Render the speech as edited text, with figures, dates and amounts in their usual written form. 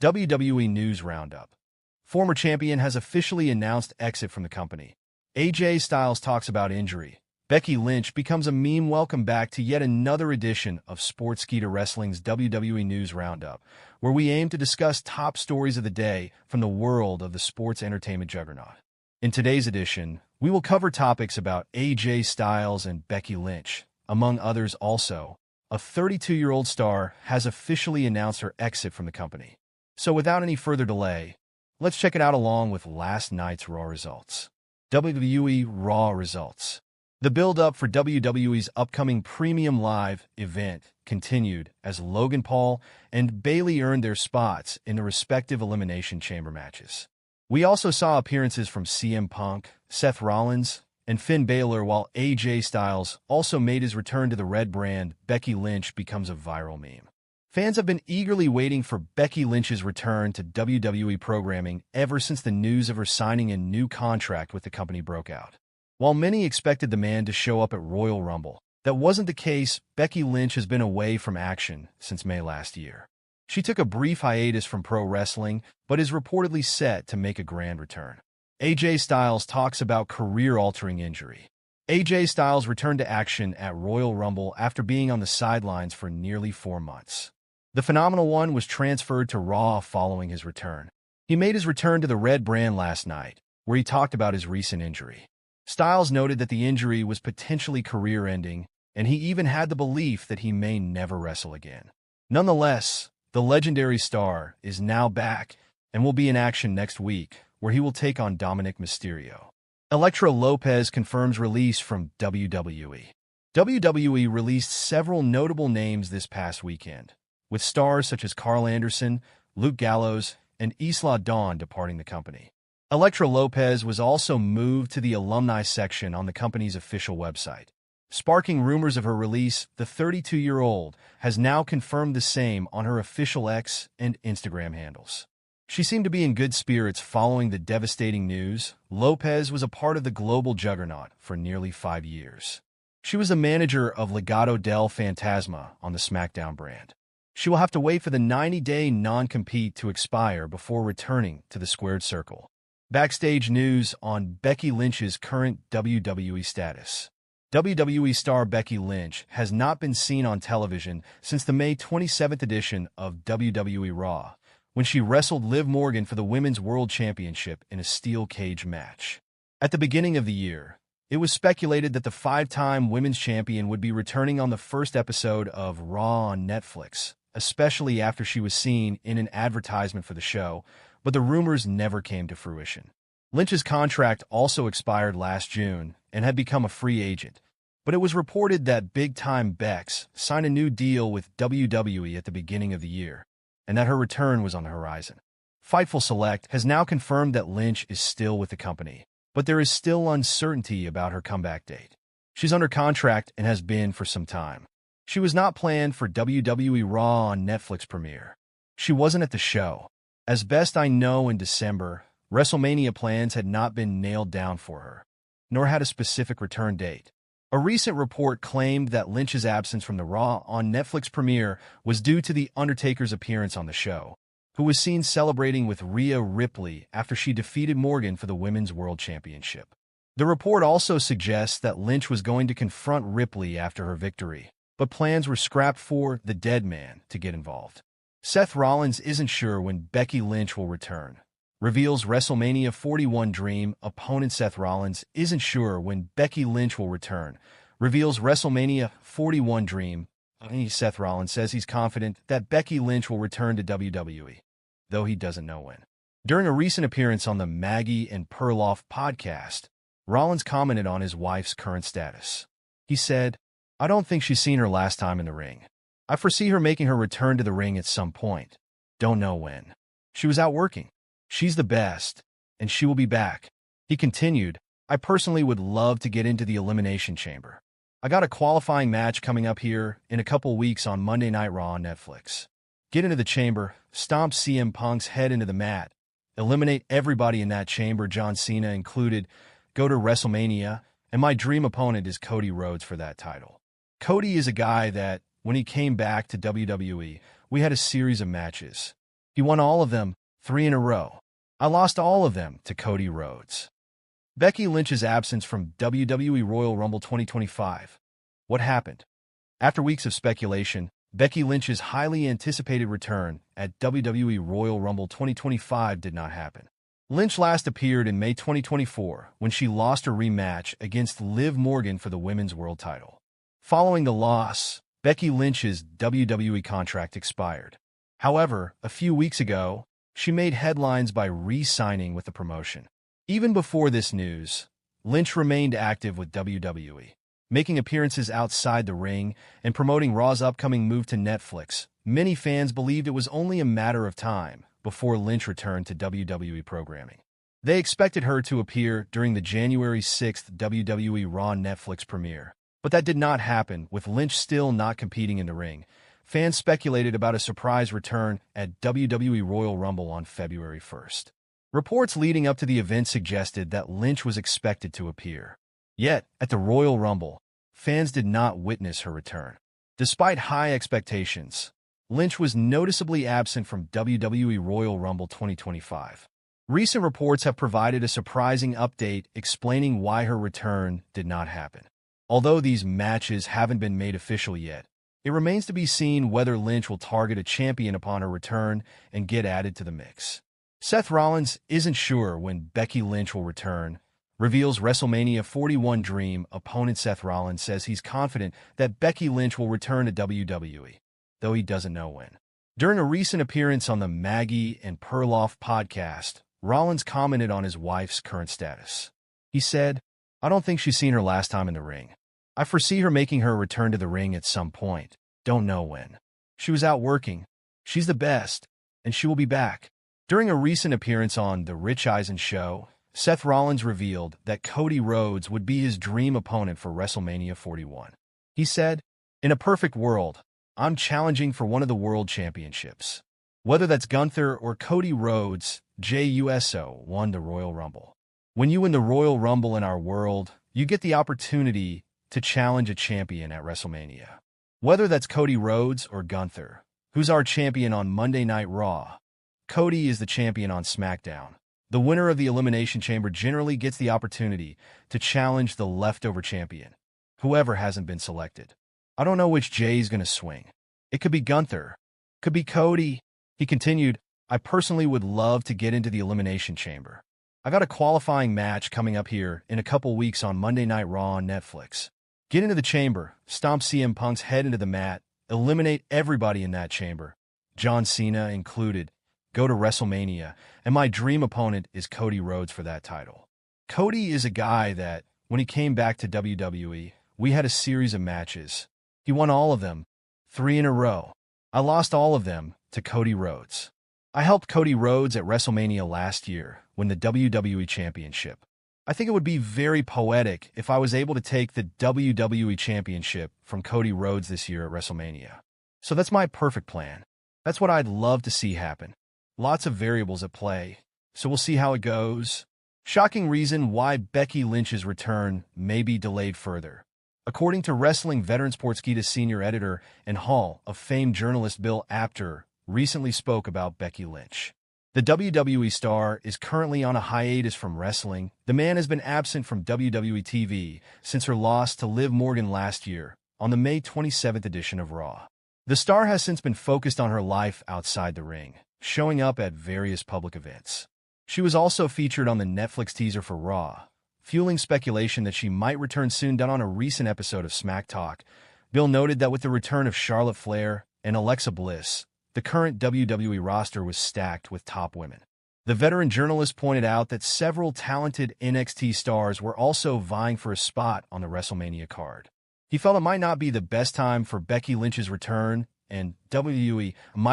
WWE News Roundup. Former champion has officially announced exit from the company. AJ Styles talks about injury. Becky Lynch becomes a meme. Welcome back to yet another edition of Sportskeeda Wrestling's WWE News Roundup, where we aim to discuss top stories of the day from the world of the sports entertainment juggernaut. In today's edition, we will cover topics about AJ Styles and Becky Lynch, among others. Also, a 32-year-old star has officially announced her exit from the company. So without any further delay, let's check it out along with last night's Raw results. WWE Raw results. The build-up for WWE's upcoming Premium Live event continued as Logan Paul and Bayley earned their spots in the respective Elimination Chamber matches. We also saw appearances from CM Punk, Seth Rollins, and Finn Balor, while AJ Styles also made his return to the red brand. Becky Lynch becomes a viral meme. Fans have been eagerly waiting for Becky Lynch's return to WWE programming ever since the news of her signing a new contract with the company broke out. While many expected the man to show up at Royal Rumble, that wasn't the case. Becky Lynch has been away from action since May last year. She took a brief hiatus from pro wrestling, but is reportedly set to make a grand return. AJ Styles talks about career-altering injury. AJ Styles returned to action at Royal Rumble after being on the sidelines for nearly 4 months. The Phenomenal One was transferred to Raw following his return. He made his return to the red brand last night, where he talked about his recent injury. Styles noted that the injury was potentially career-ending, and he even had the belief that he may never wrestle again. Nonetheless, the legendary star is now back and will be in action next week, where he will take on Dominic Mysterio. Electra Lopez confirms release from WWE. WWE released several notable names this past weekend, with stars such as Carl Anderson, Luke Gallows, and Isla Dawn departing the company. Electra Lopez was also moved to the alumni section on the company's official website. Sparking rumors of her release, the 32-year-old has now confirmed the same on her official X and Instagram handles. She seemed to be in good spirits following the devastating news. Lopez was a part of the global juggernaut for nearly 5 years. She was the manager of Legado del Fantasma on the SmackDown brand. She will have to wait for the 90-day non-compete to expire before returning to the squared circle. Backstage news on Becky Lynch's current WWE status. WWE star Becky Lynch has not been seen on television since the May 27th edition of WWE Raw, when she wrestled Liv Morgan for the Women's World Championship in a steel cage match. At the beginning of the year, it was speculated that the 5-time women's champion would be returning on the first episode of Raw on Netflix, especially after she was seen in an advertisement for the show, but the rumors never came to fruition. Lynch's contract also expired last June and had become a free agent, but it was reported that big-time Bex signed a new deal with WWE at the beginning of the year, and that her return was on the horizon. Fightful Select has now confirmed that Lynch is still with the company, but there is still uncertainty about her comeback date. She's under contract and has been for some time. She was not planned for WWE Raw on Netflix premiere. She wasn't at the show. As best I know, in December, WrestleMania plans had not been nailed down for her, nor had a specific return date. A recent report claimed that Lynch's absence from the Raw on Netflix premiere was due to The Undertaker's appearance on the show, who was seen celebrating with Rhea Ripley after she defeated Morgan for the Women's World Championship. The report also suggests that Lynch was going to confront Ripley after her victory, but plans were scrapped for the Dead Man to get involved. Seth Rollins isn't sure when Becky Lynch will return. Reveals WrestleMania 41 dream. Opponent Seth Rollins isn't sure when Becky Lynch will return. Reveals WrestleMania 41 dream. Seth Rollins says he's confident that Becky Lynch will return to WWE, though he doesn't know when. During a recent appearance on the Maggie and Perloff podcast, Rollins commented on his wife's current status. He said, "I don't think she's seen her last time in the ring. I foresee her making her return to the ring at some point. Don't know when. She was out working. She's the best, and she will be back." He continued, "I personally would love to get into the Elimination Chamber. I got a qualifying match coming up here in a couple weeks on Monday Night Raw on Netflix. Get into the chamber, stomp CM Punk's head into the mat, eliminate everybody in that chamber, John Cena included, go to WrestleMania, and my dream opponent is Cody Rhodes for that title." Cody is a guy that, when he came back to WWE, we had a series of matches. He won all of them, 3 in a row. I lost all of them to Cody Rhodes. Becky Lynch's absence from WWE Royal Rumble 2025. What happened? After weeks of speculation, Becky Lynch's highly anticipated return at WWE Royal Rumble 2025 did not happen. Lynch last appeared in May 2024 when she lost her rematch against Liv Morgan for the Women's World title. Following the loss, Becky Lynch's WWE contract expired. However, a few weeks ago, she made headlines by re-signing with the promotion. Even before this news, Lynch remained active with WWE, making appearances outside the ring and promoting Raw's upcoming move to Netflix. Many fans believed it was only a matter of time before Lynch returned to WWE programming. They expected her to appear during the January 6th WWE Raw Netflix premiere, but that did not happen, with Lynch still not competing in the ring. Fans speculated about a surprise return at WWE Royal Rumble on February 1st. Reports leading up to the event suggested that Lynch was expected to appear. Yet, at the Royal Rumble, fans did not witness her return. Despite high expectations, Lynch was noticeably absent from WWE Royal Rumble 2025. Recent reports have provided a surprising update explaining why her return did not happen. Although these matches haven't been made official yet, it remains to be seen whether Lynch will target a champion upon her return and get added to the mix. Seth Rollins isn't sure when Becky Lynch will return, reveals WrestleMania 41 Dream opponent. Seth Rollins says he's confident that Becky Lynch will return to WWE, though he doesn't know when. During a recent appearance on the Maggie and Perloff podcast, Rollins commented on his wife's current status. He said, "I don't think she's seen her last time in the ring. I foresee her making her return to the ring at some point. Don't know when. She was out working. She's the best, and she will be back." During a recent appearance on The Rich Eisen Show, Seth Rollins revealed that Cody Rhodes would be his dream opponent for WrestleMania 41. He said, "In a perfect world, I'm challenging for one of the world championships. Whether that's Gunther or Cody Rhodes, JUSO won the Royal Rumble. When you win the Royal Rumble in our world, you get the opportunity to challenge a champion at WrestleMania. Whether that's Cody Rhodes or Gunther, who's our champion on Monday Night Raw. Cody is the champion on SmackDown. The winner of the Elimination Chamber generally gets the opportunity to challenge the leftover champion, whoever hasn't been selected. I don't know which Jay's going to swing. It could be Gunther. Could be Cody." He continued, "I personally would love to get into the Elimination Chamber. I got a qualifying match coming up here in a couple weeks on Monday Night Raw on Netflix. Get into the chamber, stomp CM Punk's head into the mat, eliminate everybody in that chamber, John Cena included, go to WrestleMania, and my dream opponent is Cody Rhodes for that title." Cody is a guy that, when he came back to WWE, we had a series of matches. He won all of them, 3 in a row. I lost all of them to Cody Rhodes. I helped Cody Rhodes at WrestleMania last year win the WWE Championship. I think it would be very poetic if I was able to take the WWE Championship from Cody Rhodes this year at WrestleMania. So that's my perfect plan. That's what I'd love to see happen. Lots of variables at play, so we'll see how it goes. Shocking reason why Becky Lynch's return may be delayed further. According to Wrestling Veteran Sportskeeda senior editor and Hall of Fame journalist Bill Apter recently spoke about Becky Lynch. The WWE star is currently on a hiatus from wrestling. The man has been absent from WWE TV since her loss to Liv Morgan last year on the May 27th edition of Raw. The star has since been focused on her life outside the ring, showing up at various public events. She was also featured on the Netflix teaser for Raw, fueling speculation that she might return soon. Done on a recent episode of Smack Talk, Bill noted that with the return of Charlotte Flair and Alexa Bliss, the current WWE roster was stacked with top women. The veteran journalist pointed out that several talented NXT stars were also vying for a spot on the WrestleMania card. He felt it might not be the best time for Becky Lynch's return, and WWE might